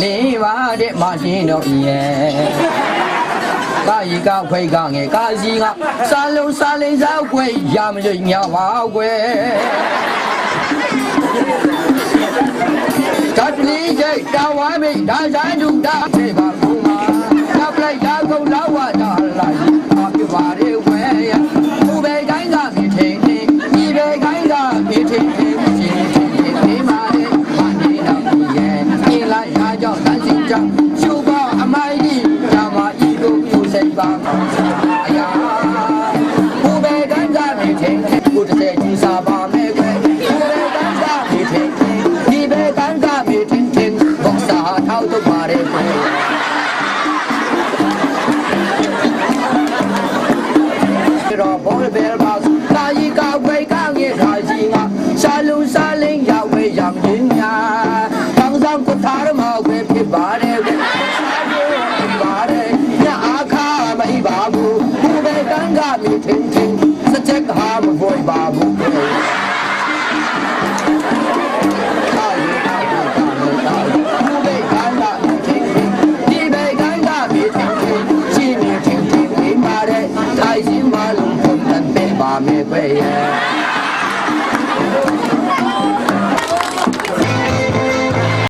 လေးပါတဲ့မရှင်တို့ရဲ့ကာယကခွေကငယ်ကာစီကစားလုံးစားလိမ့်စားခွေရမလို့ညပါခွေတတ်လေးကျတာဝါမိဒါဆိုင်သူတာပြေပါကူမှာတပ်လိုက်တာကုန်တော့ဝတာလိုက်အပြပါရဲဝဲရဘူပဲကိုင်းကပြေထင်းဒီပဲကိုင်းကပြေထင်းချင်းဒီမာရဲမနေတော့ရဲ့ပြေလာရကြောင့်တန်းစင်ကြောင့်ရှုပါအမိုင်းကြီးဓမ္မဤတို့မျိုးစိတ်ပါအရာဘူပဲကိုင်းကပြေထင်းကိုတစ်တဲ့ကြီးစားပါမဲခွဲဘူပဲကိုင်းကပြေထင်းဒီပဲကိုင်းကပြေထင်းဘောက်စာထောက်တော့ပါရဲခွဲတော့ဘောဘယ်ပါကာယကဝေကငယ်ခါကြီးငါရှာလူစားလင်းရဝေရံရင်းညာကောင်းဆောင်ကိုထားရမခွေဖြစ်ပါတယ်ဖြစ်ပါတယ်ညအခါမအိပါဘူးဘူပဲကန်းကမြေထင်းထင်းစက်ချက်ဟာမဘွိုးပါဘူးမဲခွဲရဲ့